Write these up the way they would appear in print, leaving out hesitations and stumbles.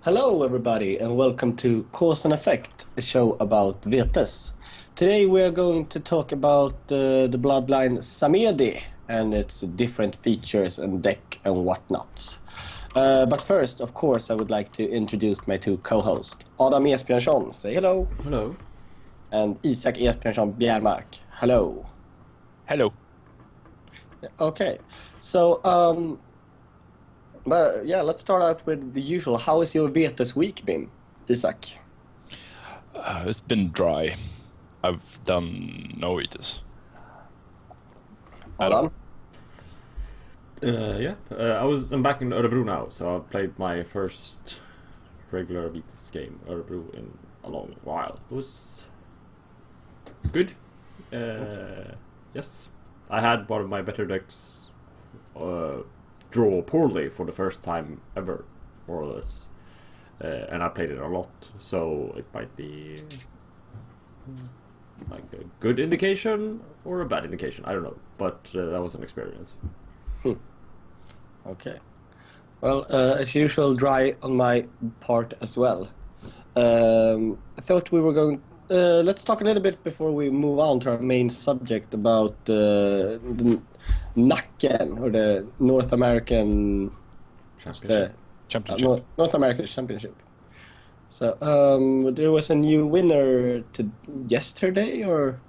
Hello everybody and welcome to Cause and Effect, a show about Vetes. Today we are going to talk about the bloodline Samedi and its different features and deck and whatnot. But first, of course, I would like to introduce my two co-hosts. Adam Esbjörnsson, say hello. Hello. And Isak Esbjörnsson Bjermark, hello. Hello. Okay, so but yeah, let's start out with the usual. How has your Vetes week been, Isak? It's been dry. I've done no Vetes. Adam? I'm back in Örebro now, so I played my first regular Vetes game, Örebro, in a long while. It was good. Yes, I had one of my better decks draw poorly for the first time ever, more or less, and I played it a lot, so it might be like a good indication or a bad indication, I don't know, but that was an experience. Okay. Well, as usual, dry on my part as well. I thought we were going... let's talk a little bit before we move on to our main subject about the Nacken, or the North American... Championship. North American Championship. So, there was a new winner yesterday or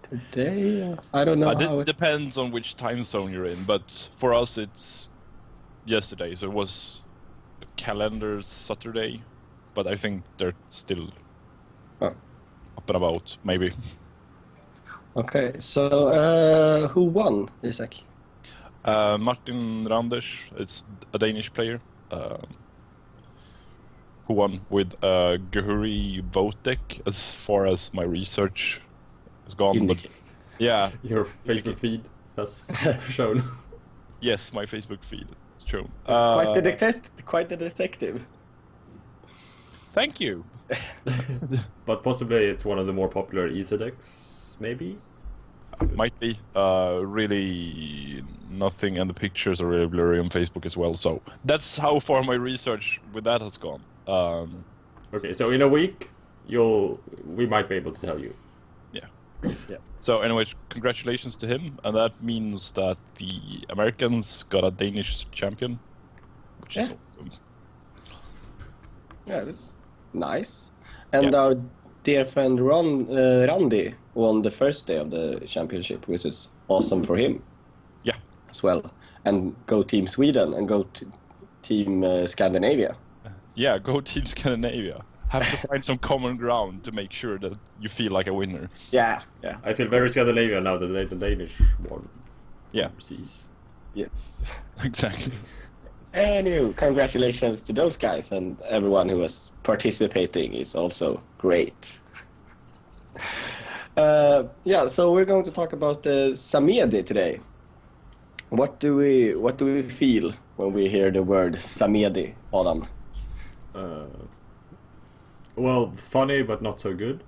today? I don't know how It depends on which time zone you're in, but for us it's yesterday, so it was calendar Saturday, but I think they're still up and about, maybe. Okay, so who won, Isak? Martin Randers, it's a Danish player, who won with a Gahuri vote deck, as far as my research has gone. But yeah, your Facebook feed has shown. Yes, my Facebook feed has shown. Quite the detective. Thank you. But possibly it's one of the more popular ESA decks, maybe? Might be. Really nothing, and the pictures are really blurry on Facebook as well, so that's how far my research with that has gone. Okay, so in a week, we might be able to tell you. Yeah. Yeah. So anyway, congratulations to him, and that means that the Americans got a Danish champion, which is awesome. Yeah, that's nice. And Yeah. our dear friend Randy won the first day of the championship, which is awesome for him. Yeah. As well. And go Team Sweden and go Team Scandinavia. Yeah, go Team Scandinavia. Have to find some common ground to make sure that you feel like a winner. Yeah. I feel very Scandinavian now that the Danish won. Yeah. Overseas. Yes. Exactly. Anyway, congratulations to those guys, and everyone who was participating is also great. Yeah, so we're going to talk about Samedi today. What do we feel when we hear the word Samedi, Adam? Well, funny but not so good.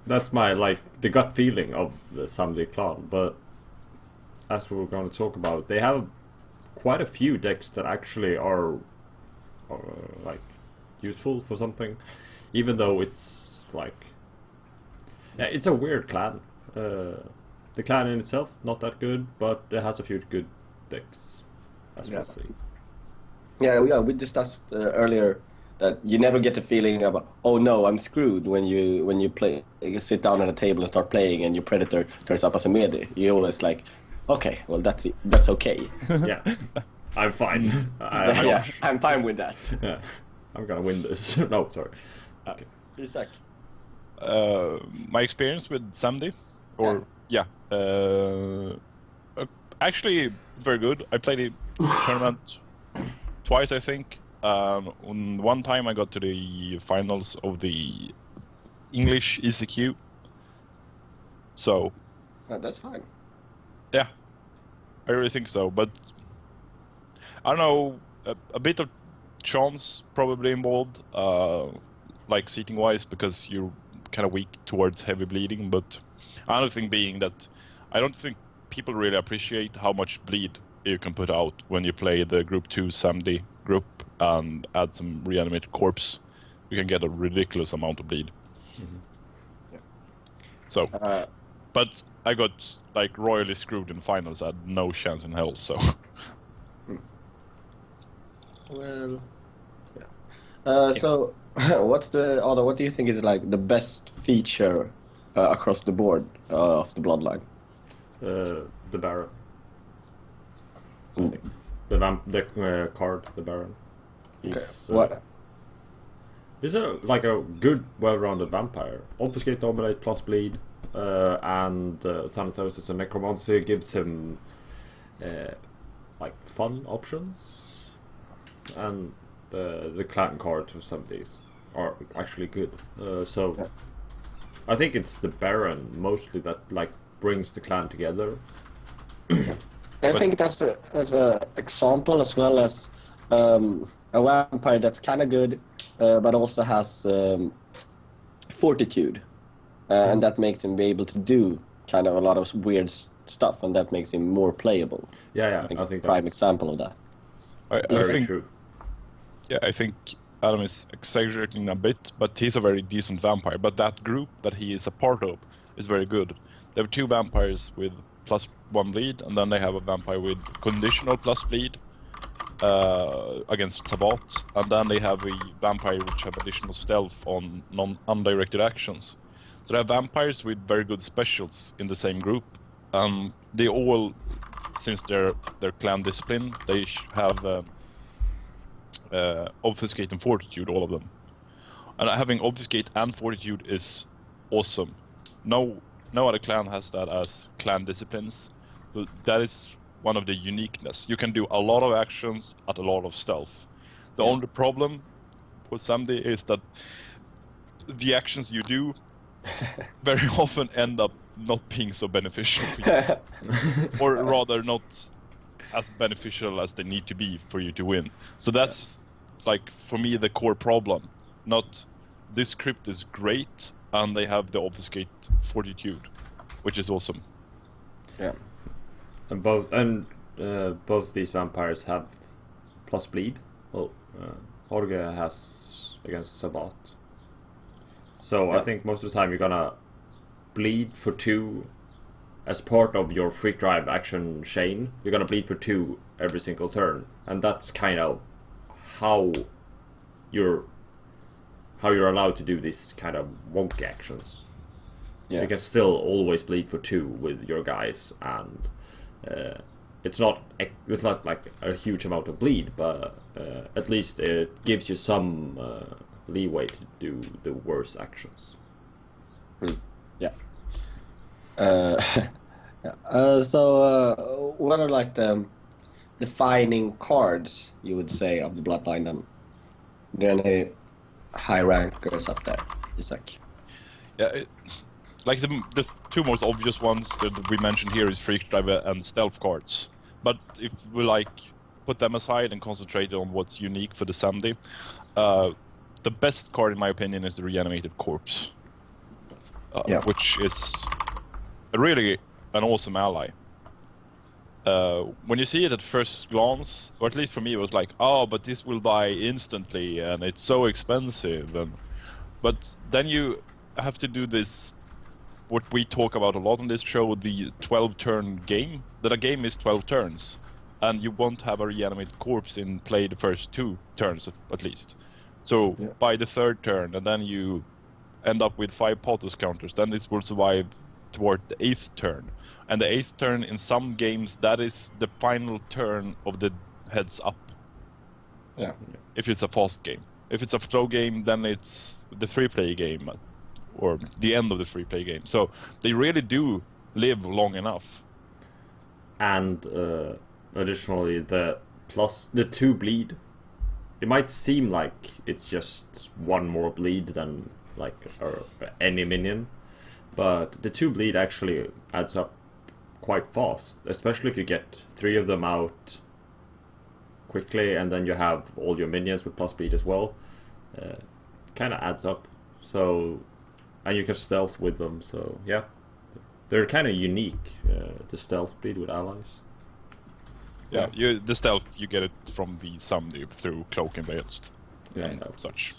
That's the gut feeling of the Samedi clan. But as we were going to talk about, they have quite a few decks that actually are useful for something, even though it's it's a weird clan. The clan in itself not that good, but it has a few good decks, as we'll see. Yeah, we discussed earlier that you never get the feeling of, oh no, I'm screwed when you sit down at a table and start playing and your predator turns up as a Samedi. You always like, okay, well that's okay. Yeah, I'm fine. I'm fine with that. Yeah, I'm gonna win this. No, sorry. Okay. Isak. My experience with Samedi, actually it's very good. I played a tournament twice, I think. On one time I got to the finals of the English ECQ. So that's fine. Yeah, I really think so, but I don't know, a bit of chance probably involved, like seating wise, because you're kind of weak towards heavy bleeding, but another thing being that I don't think people really appreciate how much bleed you can put out when you play the Group 2 Samedi group, and add some reanimated corpse, you can get a ridiculous amount of bleed. Yeah. So, but I got like royally screwed in finals. I had no chance in hell. So, well, yeah. So, what do you think is like the best feature across the board of the Bloodline? The Baron. Mm. The card, the Baron. He's, Okay. What? He's like a good, well-rounded vampire. Obfuscate, Dominate, plus Bleed, and Thanatos and Necromancy gives him like fun options, and the clan cards for some of these are actually good. So Yeah. I think it's the Baron mostly that like brings the clan together. I think that's a example as well as a vampire that's kind of good, but also has fortitude, and that makes him be able to do kind of a lot of weird stuff, and that makes him more playable. Yeah, I think that's prime example of that. I very think, true. yeah, I think Adam is exaggerating a bit, but he's a very decent vampire. But that group that he is a part of is very good. They have 2 vampires with +1 bleed, and then they have a vampire with conditional plus bleed against Sabbat, and then they have a vampire which have additional stealth on undirected actions. So they have vampires with very good specials in the same group. They all, since they're clan discipline, they have obfuscate and fortitude, all of them. And having obfuscate and fortitude is awesome. No other clan has that as clan disciplines. So that is one of the uniqueness. You can do a lot of actions at a lot of stealth. The only problem with Samedi is that the actions you do very often end up not being so beneficial for you. Or rather not as beneficial as they need to be for you to win. So that's like, for me, the core problem. Not this crypt is great and they have the obfuscate fortitude, which is awesome. Yeah. And both these vampires have plus bleed. Well, Jorge has against Sabbat. So I think most of the time you're gonna bleed for 2 as part of your freak drive action chain. You're gonna bleed for 2 every single turn, and that's kind of how you're allowed to do this kind of wonky actions. Yeah. You can still always bleed for 2 with your guys, and it's not like a huge amount of bleed, but at least it gives you some leeway to do the worst actions. Yeah. So what are like the defining cards, you would say, of the Bloodline then? Are there any high rankers up there, Isak? Yeah, like the 2 most obvious ones that we mentioned here is Freak Drive and Stealth cards. But if we like put them aside and concentrate on what's unique for the Samedi, the best card in my opinion is the Reanimated Corpse, which is really an awesome ally. When you see it at first glance, or at least for me, it was like, oh, but this will die instantly and it's so expensive. But then you have to do this, what we talk about a lot on this show, the 12-turn game. That a game is 12 turns, and you won't have a reanimated corpse in play the first 2 turns at least. So by the 3rd turn, and then you end up with 5 Potus counters, then this will survive toward the 8th turn. And the 8th turn in some games, that is the final turn of the heads up. Yeah. If it's a fast game. If it's a slow game, then it's the free-play game, or the end of the free-play game. So they really do live long enough. And additionally, the 2 bleed. It might seem like it's just 1 more bleed than like any minion, but the 2 bleed actually adds up quite fast, especially if you get 3 of them out quickly, and then you have all your minions with plus bleed as well. Kind of adds up. So, and you can stealth with them. So yeah, they're kind of unique. The stealth bleed with allies. Yeah, the stealth, you get it from the Samedi through cloak and Beast and Yeah. such.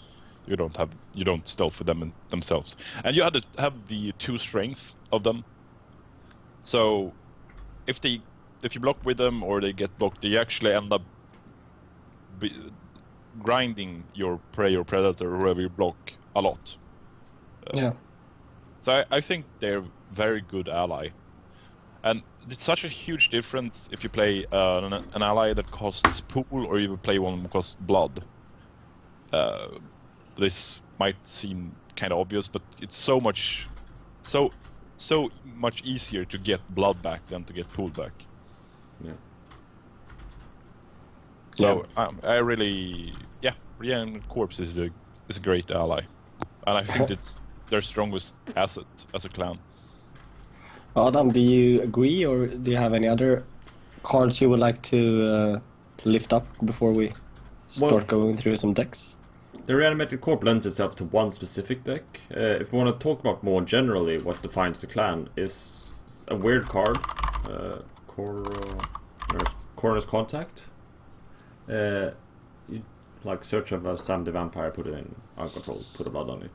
You don't stealth with them themselves, and you have the 2 strength of them. So if you block with them or they get blocked, they actually end up grinding your prey or predator or whoever you block a lot. Yeah. So I think they're very good ally. And it's such a huge difference if you play an ally that costs pool or you play one that costs blood. This might seem kind of obvious, but it's so much easier to get blood back than to get pool back. Yeah. So I really, Reanimated Corpse is a great ally, and I think it's their strongest asset as a clan. Adam, do you agree, or do you have any other cards you would like to lift up before we start going through some decks? The Reanimated Corp lends itself to one specific deck. If we want to talk about more generally what defines the clan, is a weird card, Coroner's Contact. You like search of a Samedi vampire, put it in uncontrolled, put a blood on it.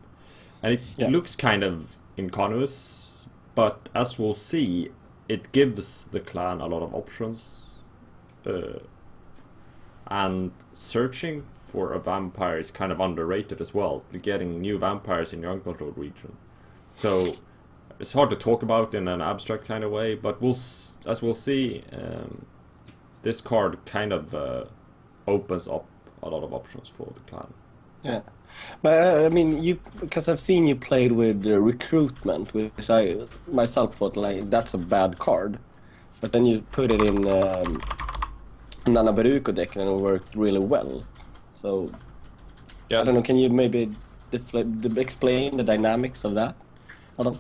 And it looks kind of inconspicuous, but as we'll see, it gives the clan a lot of options. And searching for a vampire is kind of underrated as well. You're getting new vampires in your uncontrolled region. So it's hard to talk about in an abstract kind of way, but as we'll see, this card kind of opens up a lot of options for the clan. Yeah, but I mean, because I've seen you played with recruitment, which I myself thought like that's a bad card, but then you put it in Nana Baruko deck and it worked really well. So I don't know. Can you maybe explain the dynamics of that, Adam?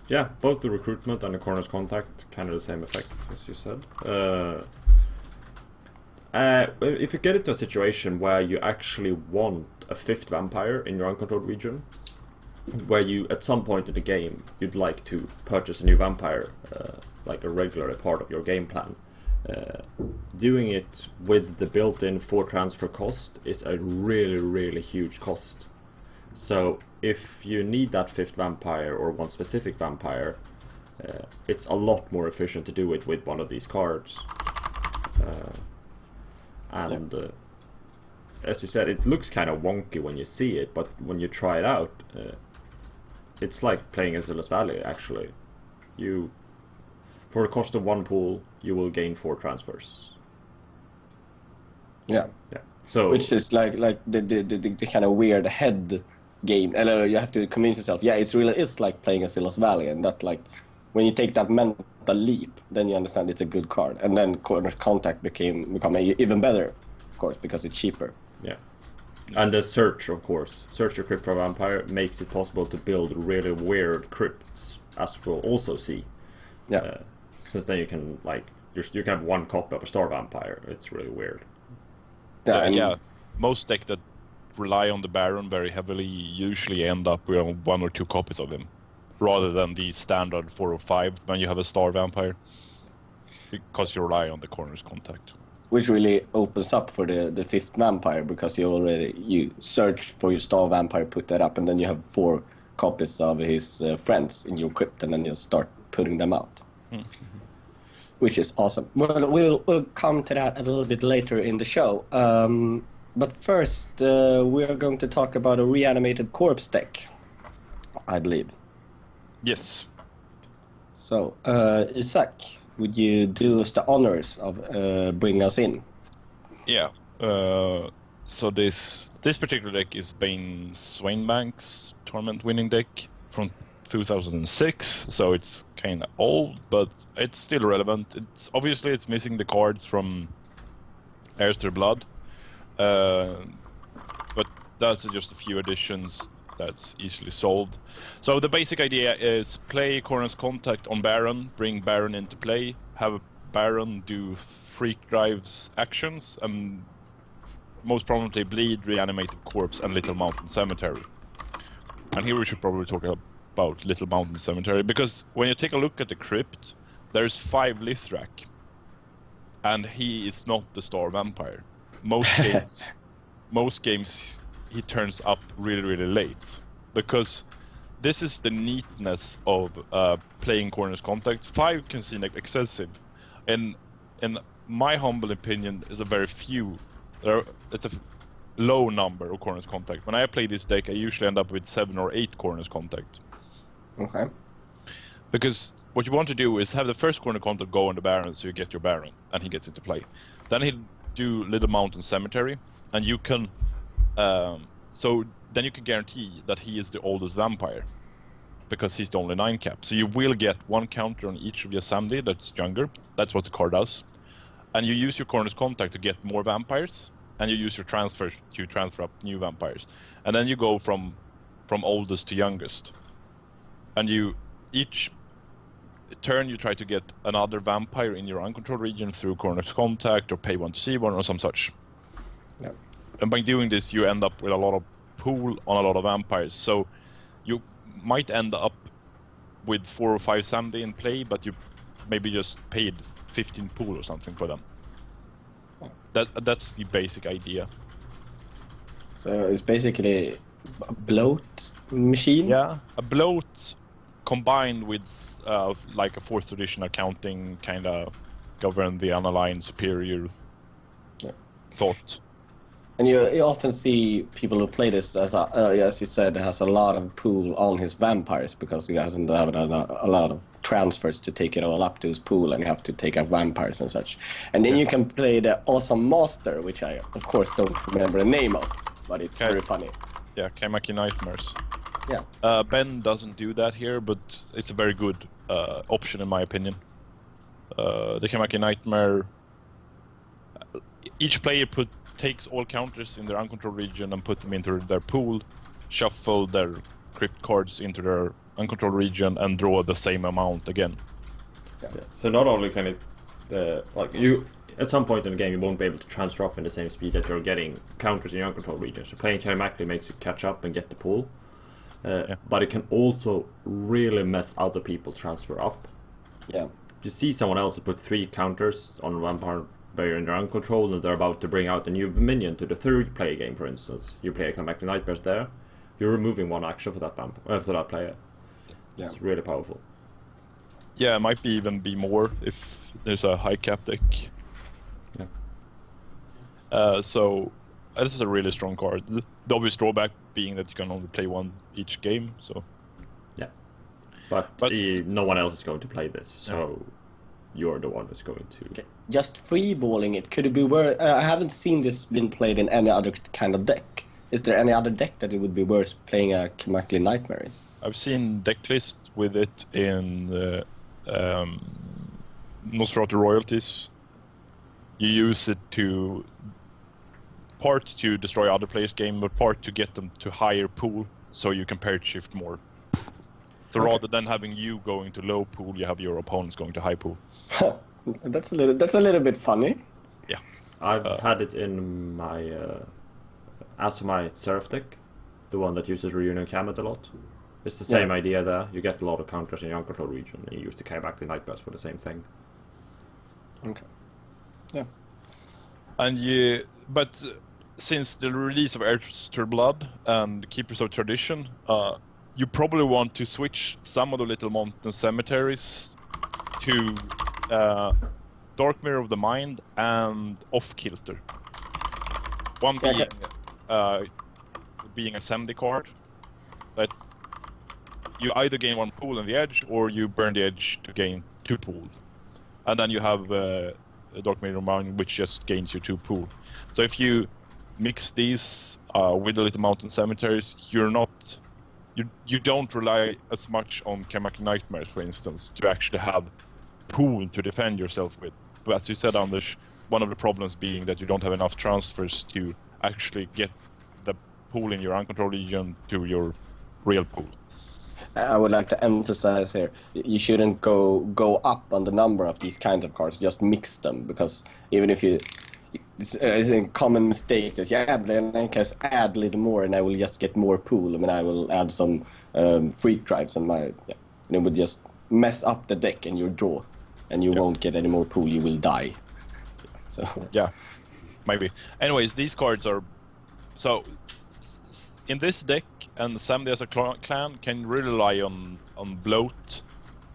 Yeah, both the recruitment and the Coroner's Contact kind of the same effect as you said. If you get into a situation where you actually want a 5th vampire in your uncontrolled region, where you at some point in the game you'd like to purchase a new vampire, like a regular part of your game plan, doing it with the built-in 4 transfer cost is a really huge cost. So if you need that 5th vampire or one specific vampire, it's a lot more efficient to do it with one of these cards. As you said, it looks kind of wonky when you see it, but when you try it out, it's like playing Azula's Valley actually. For the cost of 1 pool, you will gain 4 transfers. Yeah. So which is like the kind of weird head game, and you have to convince yourself, it really is like playing Azula's Valley, and that like when you take that mental leap, then you understand it's a good card, and then Coroner's Contact become even better, of course, because it's cheaper. Yeah. And the search, of course, search your crypt for a vampire makes it possible to build really weird crypts, as we'll also see. Yeah. Since then you can you can have 1 copy of a star vampire. It's really weird. Yeah. Most decks that rely on the Baron very heavily usually end up with 1 or 2 copies of him, rather than the standard 4 or 5 when you have a star vampire, because you rely on the Coroner's Contact. Which really opens up for the 5th vampire, because you search for your star vampire, put that up, and then you have 4 copies of his friends in your crypt, and then you start putting them out. Which is awesome. Well, we'll come to that a little bit later in the show. But first, we are going to talk about a Reanimated Corpse deck, I believe. Yes. So, Isaac, would you do us the honors of bringing us in? Yeah. So this particular deck is Bane Swainbank's tournament-winning deck from 2006, so it's kind of old, but it's still relevant. It's missing the cards from Heirs to Blood, but that's just a few additions that's easily solved. So the basic idea is play Coroner's Contact on Baron, bring Baron into play, have Baron do Freak Drive's actions, and most prominently Bleed, Reanimated Corpse, and Little Mountain Cemetery. And here we should probably talk about Little Mountain Cemetery, because when you take a look at the crypt, there's 5 Lithrak. and he is not the star vampire. Most games he turns up really, really late, because this is the neatness of playing Corners Contact. 5 can seem like excessive, and in my humble opinion, is a very few. It's a low number of Corners Contact. When I play this deck, I usually end up with 7 or 8 Corners Contact. Okay. Because what you want to do is have the first Corner Contact go on the Baron, so you get your Baron, and he gets into play. Then he'll do Little Mountain Cemetery, and you can... so then you can guarantee that he is the oldest vampire, because he's the only 9 cap. So you will get 1 counter on each of your Samedi that's younger. That's what the card does. And you use your Corners Contact to get more vampires, and you use your transfer to transfer up new vampires. And then you go from oldest to youngest. And each turn you try to get another vampire in your uncontrolled region through Corners Contact or pay 1 to see 1 or some such. Yep. And by doing this, you end up with a lot of pool on a lot of vampires. So you might end up with 4 or 5 Samedi in play, but you maybe just paid 15 pool or something for them. That's the basic idea. So it's basically a bloat machine? Yeah, a bloat combined with like a 4th edition accounting kind of govern the unaligned superior thought. And you often see people who play this as you said, has a lot of pool on his vampires because he doesn't have a lot of transfers to take it all up to his pool, and you have to take out vampires and such. And then you can play the awesome master, which I of course don't remember the name of, but it's very funny. Yeah, Kamaki Nightmares. Yeah. Ben doesn't do that here, but it's a very good option in my opinion. The Kamaki Nightmare, each player takes all counters in their uncontrolled region and put them into their pool, shuffle their crypt cards into their uncontrolled region, and draw the same amount again. Yeah. So not only can it, like you, at some point in the game, you won't be able to transfer up in the same speed that you're getting counters in your uncontrolled region. So playing Karamakli makes you catch up and get the pool, but it can also really mess other people transfer up. Yeah. If you see someone else put 3 counters on vampire in their uncontrolled, and they're about to bring out a new minion to the 3rd play game, for instance. You play a Comeback to Nightmares there, you're removing 1 action for that for that player. Yeah. It's really powerful. Yeah, it might even be more if there's a high cap deck. Yeah. So this is a really strong card. The obvious drawback being that you can only play 1 each game. So. Yeah. But no one else is going to play this, so you're the one that's going to. Okay. Just freeballing it, could it be worth? I haven't seen this been played in any other kind of deck. Is there any other deck that it would be worth playing a Kamakli Nightmare in? I've seen deck lists with it in Nosferatu Royalties. You use it to part to destroy other players' game, but part to get them to higher pool, so you can pair shift more. So rather than having you going to low pool, you have your opponents going to high pool. That's a little bit funny. Yeah. I've had it in my Asamite Seraph deck, the one that uses Reunion Kamet a lot. It's the same idea there. You get a lot of counters in your control region, and you use the Kaibak Nightmares for the same thing. Okay. Yeah. And but since the release of Airster Blood and Keepers of Tradition, you probably want to switch some of the Little Mountain Cemeteries to Dark Mirror of the Mind and Off Kilter. One being a Samedi card that you either gain 1 pool on the edge, or you burn the edge to gain 2 pool. And then you have Dark Mirror of the Mind, which just gains you 2 pool. So if you mix these with the Little Mountain Cemeteries, you don't rely as much on Kamaki Nightmares, for instance, to actually have pool to defend yourself with. But as you said, Anders, one of the problems being that you don't have enough transfers to actually get the pool in your uncontrolled region to your real pool. I would like to emphasize here, you shouldn't go up on the number of these kinds of cards, just mix them, because even if it's a common mistake that then I can add a little more and I will just get more pool. I mean, I will add some freak drives and and it would just mess up the deck and your draw, and you won't get any more pool, you will die. So Yeah, maybe. Anyways, these cards are so in this deck, and Samedi as a clan can rely on bloat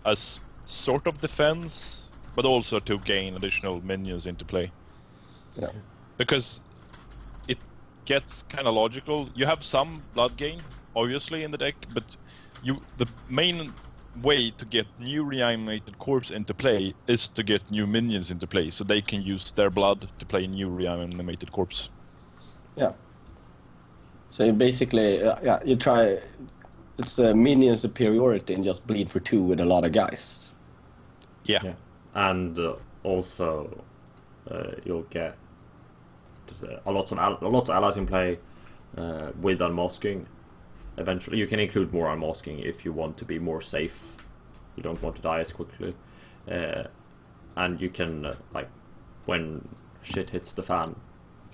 as sort of defense, but also to gain additional minions into play. yeah, Because it gets kind of logical. You have some blood gain, obviously, in the deck, but the main way to get new reanimated corpse into play is to get new minions into play, so they can use their blood to play new reanimated corpse. yeah. So you basically, you try. It's a minion superiority and just bleed for 2 with a lot of guys. Yeah. And also you'll get a lot of allies in play with unmasking. Eventually, you can include more unmasking if you want to be more safe. You don't want to die as quickly, and you can like when shit hits the fan,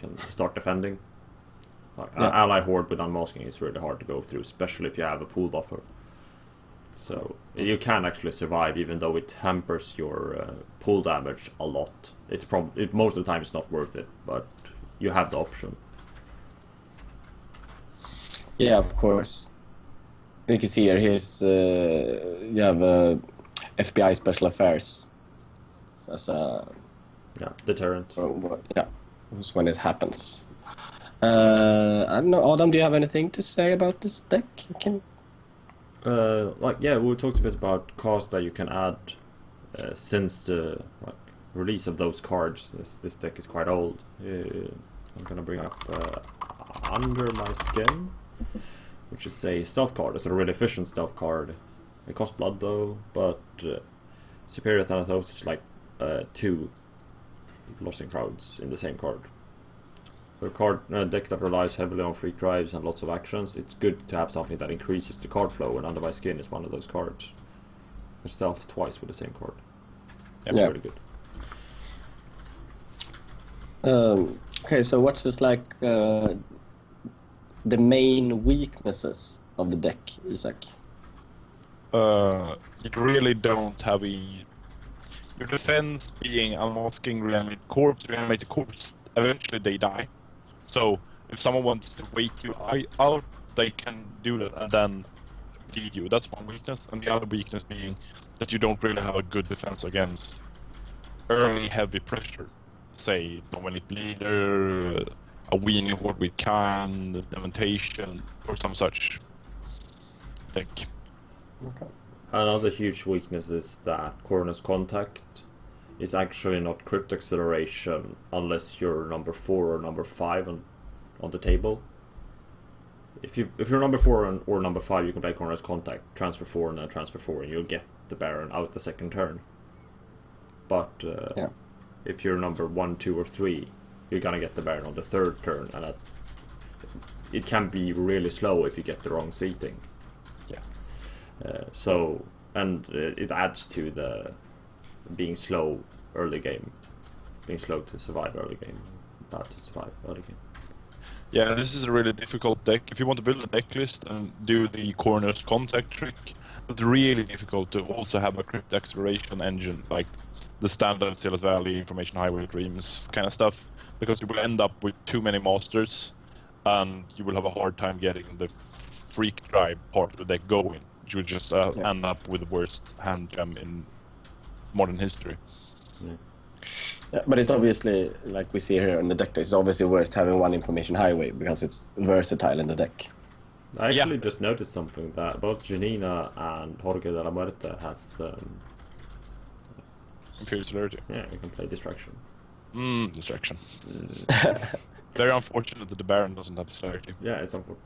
you can start defending. Ally horde with unmasking is really hard to go through, especially if you have a pool buffer. So you can actually survive, even though it hampers your pull damage a lot. Most of the time it's not worth it, but you have the option. Yeah, of course. You can see here, you have FBI Special Affairs as a deterrent. When it happens. I don't know, Adam, do you have anything to say about this deck? We talked a bit about cards that you can add since the release of those cards. This deck is quite old. I'm gonna bring up Under My Skin, which is a stealth card. It's a really efficient stealth card. It costs blood though, but Superior Thanatos is like 2 Lost in Crowds in the same card. For a deck that relies heavily on free drives and lots of actions, it's good to have something that increases the card flow, and Under My Skin is one of those cards. It's stealth twice with the same card. Yeah, really good. Okay, so what's just like the main weaknesses of the deck, Isaac? You really don't have your defense being unmasking reanimated corpse. Eventually they die. So if someone wants to wait you out, they can do that and then bleed you. That's one weakness, and the other weakness being that you don't really have a good defense against early heavy pressure. Say, Dominate Bleeder, a weaning horde with can, dementation, or some such thing. Okay. Another huge weakness is that Coroner's Contact is actually not crypt acceleration unless you're number 4 or number 5 on the table. If you're number 4 or number 5, you can play Coroner's Contact, transfer 4 and then transfer 4, and you'll get the Baron out the second turn. But if you're number 1, 2 or 3, you're gonna get the Baron on the third turn, and it can be really slow if you get the wrong seating. It adds to the being slow early game, being slow to survive early game, bad to survive early game. Yeah, this is a really difficult deck. If you want to build a deck list and do the Coroner's Contact trick, it's really difficult to also have a crypt acceleration engine, like the standard Silas Valley, Information Highway, Dreams kind of stuff, because you will end up with too many masters, and you will have a hard time getting the freak drive part of the deck going. You will just end up with the worst hand gem in modern history. Yeah, but it's obviously, like we see here in the deck, it's obviously worth having one Information Highway because it's versatile in the deck. I actually just noticed something, that both Janina and Jorge de la Muerte has Imperial Celerity. Yeah, you can play Distraction. Distraction. Very unfortunate that the Baron doesn't have Celerity. Yeah, it's unfortunate.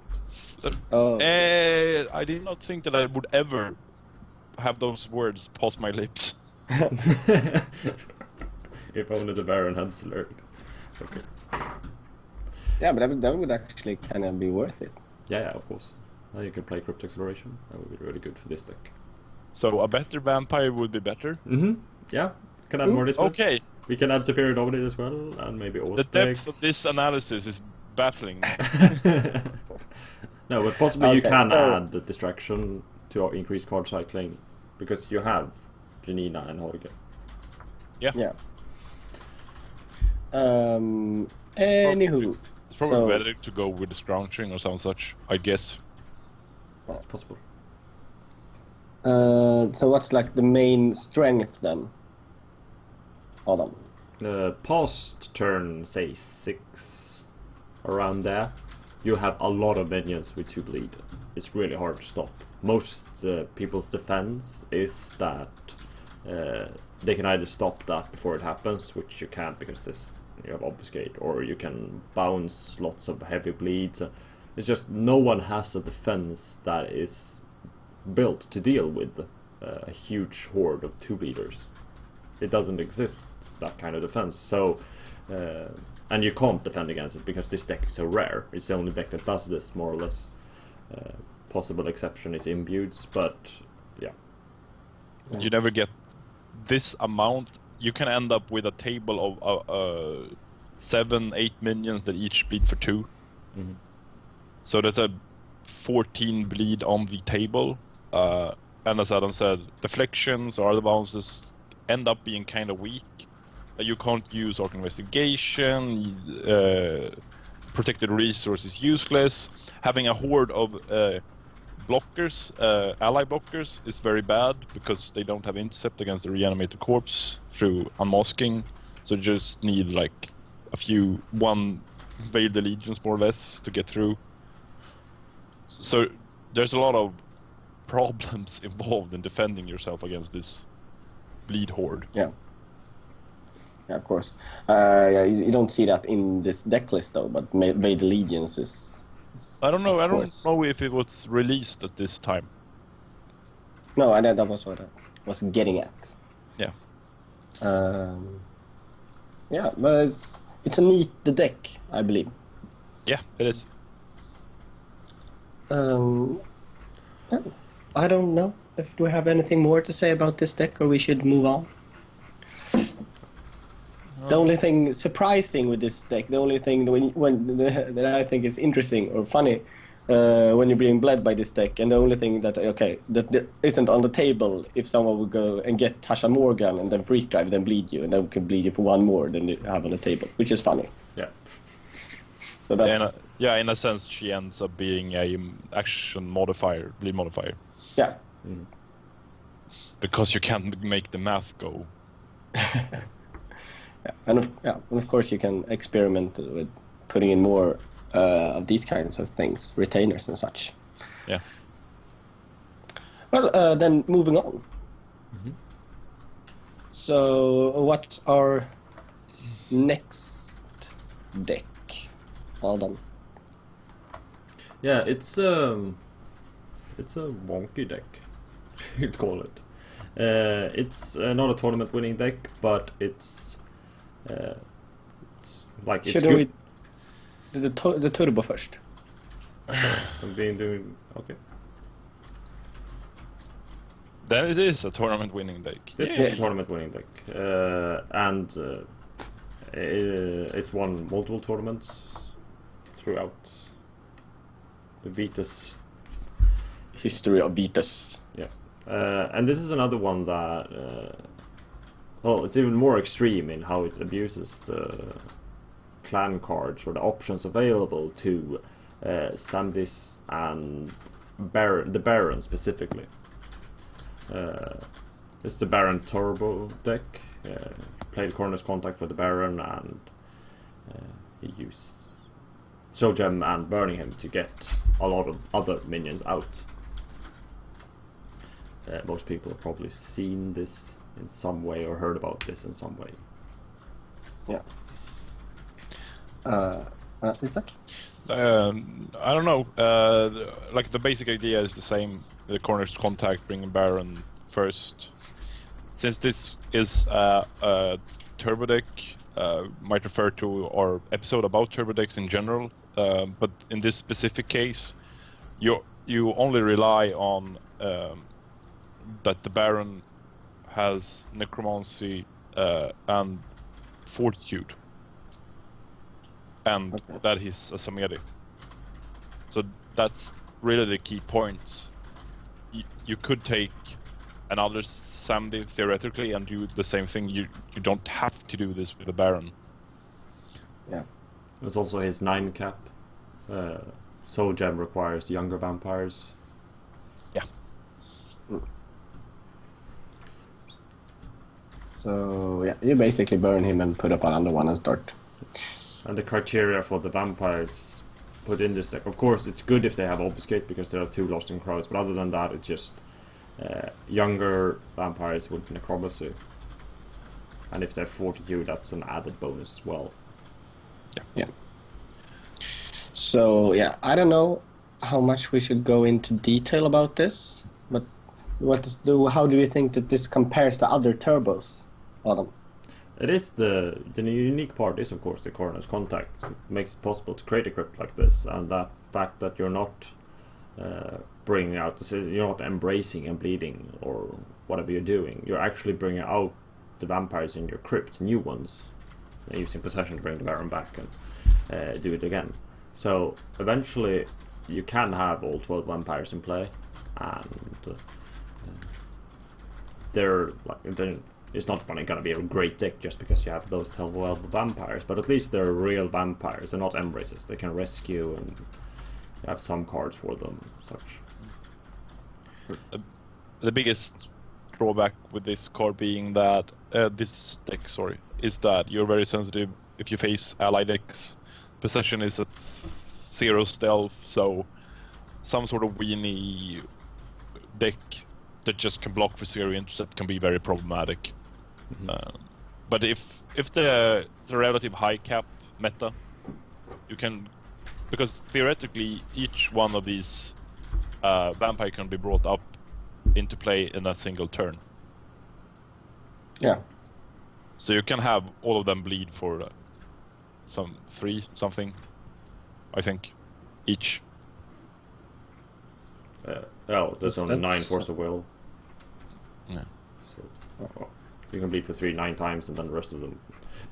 I did not think that I would ever have those words pass my lips. If only the Baron had Celerity. Okay. Yeah, but that would actually kind of be worth it. Yeah, of course. Now you can play Crypt Acceleration. That would be really good for this deck. So a better vampire would be better? Yeah. Can add more dispels. Okay. We can add Superior Dominate as well, and maybe Auspex. The depth of this analysis is baffling. No, but possibly you can add the Distraction to increase card cycling, because you have Janina and Jorge. Yeah. Anywho, It's probably so better to go with the scrounging or some such, I guess. It's possible. so what's like the main strength then? Adam. Past turn, say 6, around there, you have a lot of minions with 2 bleed. It's really hard to stop. Most people's defense is that they can either stop that before it happens, which you can't because you have obfuscate, or you can bounce lots of heavy bleeds. It's just no one has a defense that is built to deal with a huge horde of 2 bleeders. It doesn't exist, that kind of defense. So and you can't defend against it because this deck is so rare. It's the only deck that does this, more or less. Possible exception is imbues, but yeah. You never get this amount. You can end up with a table of 7-8 minions that each bleed for 2. Mm-hmm. So that's a 14 bleed on the table. And as Adam said, deflections or other bounces end up being kind of weak. You can't use Arc Investigation, Protected Resource is useless. Having a horde of blockers, ally blockers, is very bad because they don't have intercept against the reanimated corpse through unmasking. So you just need like one Veiled Allegiance more or less to get through. So there's a lot of problems involved in defending yourself against this bleed horde. Yeah. Yeah, of course. Yeah, you don't see that in this deck list though, but Veiled Allegiance is I don't know. I don't course. know if it was released at this time. No, that was what I was getting at. Yeah. Yeah, but it's a neat deck, I believe. Yeah, it is. Yeah, I don't know if we have anything more to say about this deck, or we should move on. The only thing surprising with this deck, the only thing that I think is interesting or funny when you're being bled by this deck, and the only thing that isn't on the table, if someone would go and get Tasha Morgan and then freak drive, then bleed you, and then could bleed you for 1 more than you have on the table, which is funny. Yeah. So that's in a sense, she ends up being a action modifier, bleed modifier. yeah. Mm. Because you can't make the math go. Yeah, and of course you can experiment with putting in more of these kinds of things, retainers and such. Yeah. Well, then moving on. Mm-hmm. So, what's our next deck? Hold on. Yeah, it's a wonky deck, you'd call it. It's not a tournament-winning deck, but it's like it's Shouldn't good. we do the turbo first? I've been doing okay. Then it is a tournament-winning deck. This Yes. is a tournament-winning deck, and it's won multiple tournaments throughout the Vitas. History of Vitas. Yeah, and this is another one that, well, it's even more extreme in how it abuses the clan cards or the options available to Samedis and the Baron specifically. It's the Baron Turbo deck. Played Corner's Contact for the Baron, and he used Soul Gem and Burning him to get a lot of other minions out. Most people have probably seen this in some way or heard about this in some way. Yeah. Is that? I don't know. Like the basic idea is the same. The Corner's Contact, bringing Baron first. Since this is a turbo deck, might refer to our episode about turbo decks in general. But in this specific case, you only rely on that the Baron has Necromancy and Fortitude, and Okay. that he's a Samedi. So that's really the key points. You could take another Samedi theoretically and do the same thing. You don't have to do this with the Baron. Yeah. There's also his 9 cap. Soul Gem requires younger vampires. Yeah. So yeah, you basically burn him and put up another one and start. And the criteria for the vampires put in this deck, of course, it's good if they have Obfuscate because there are 2 Lost in Crowds, but other than that, it's just younger vampires with Necromancy. And if they're 42, that's an added bonus as well. Yeah. So yeah, I don't know how much we should go into detail about this, but how do you think that this compares to other turbos, Adam? It is the unique part is of course the Coroner's Contact. It makes it possible to create a crypt like this, and that fact that you're not bringing out you're not embracing and bleeding or whatever you're doing. You're actually bringing out the vampires in your crypt, new ones, and using possession to bring the Baron back and do it again. So eventually you can have all 12 vampires in play, and it's not going to be a great deck just because you have those 12 vampires, but at least they're real vampires. They're not embraces. They can rescue, and you have some cards for them, such. The biggest drawback with this card being that this deck, is that you're very sensitive if you face ally decks. Possession is at 0 stealth, so some sort of weenie deck that just can block for 0 intercept can be very problematic. But if the relative high cap meta, you can, because theoretically each one of these vampire can be brought up into play in a single turn. Yeah. So you can have all of them bleed for some 3 something, I think, each. There's only 9 Force of Will. Yeah. So you can bleed for 3 9 times, and then the rest of them.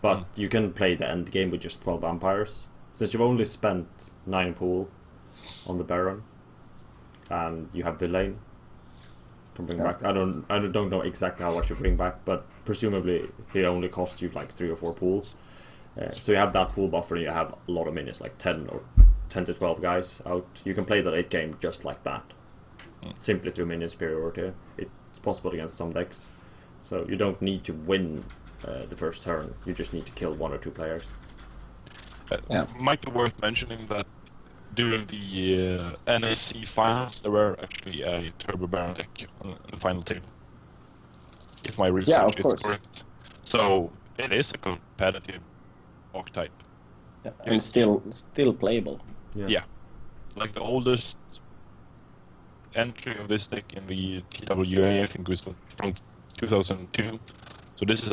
But you can play the end game with just 12 vampires, since you've only spent 9 pool on the Baron, and you have Villain. Can bring back. I don't know exactly how much you bring back, but presumably he only costs you like 3 or 4 pools. So you have that pool buffer, and you have a lot of minions, like 10 to 12 guys out. You can play the late game just like that, simply through minion superiority. It's possible against some decks, so you don't need to win the first turn. You just need to kill 1 or 2 players. Might be worth mentioning that during the NAC finals, there were actually a Turbo Baron deck on the final table, if my research is correct. So it is a competitive archetype. Yeah, and still playable. Yeah. Like the oldest entry of this deck in the TWA, I think, was from 2002. So this has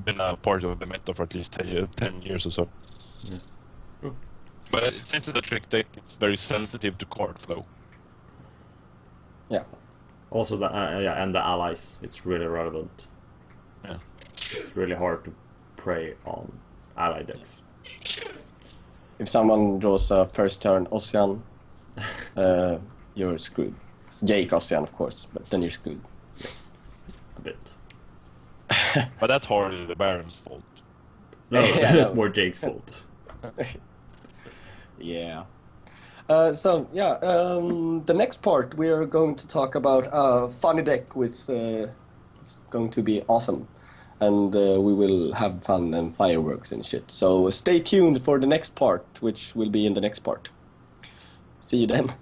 been a part of the meta for at least 10 years or so. Yeah. But since it's a trick deck, it's very sensitive to card flow. Yeah. Also and the allies. It's really relevant. Yeah. It's really hard to prey on ally decks. If someone draws a first turn Ossian, you're screwed. Jake Ossian, of course, but then you're screwed. Yes. A bit. But that's hardly the Baron's fault. No, it's more Jake's fault. Yeah. The next part we are going to talk about a funny deck which is going to be awesome, and we will have fun and fireworks and shit. So stay tuned for the next part, which will be in the next part. See you then.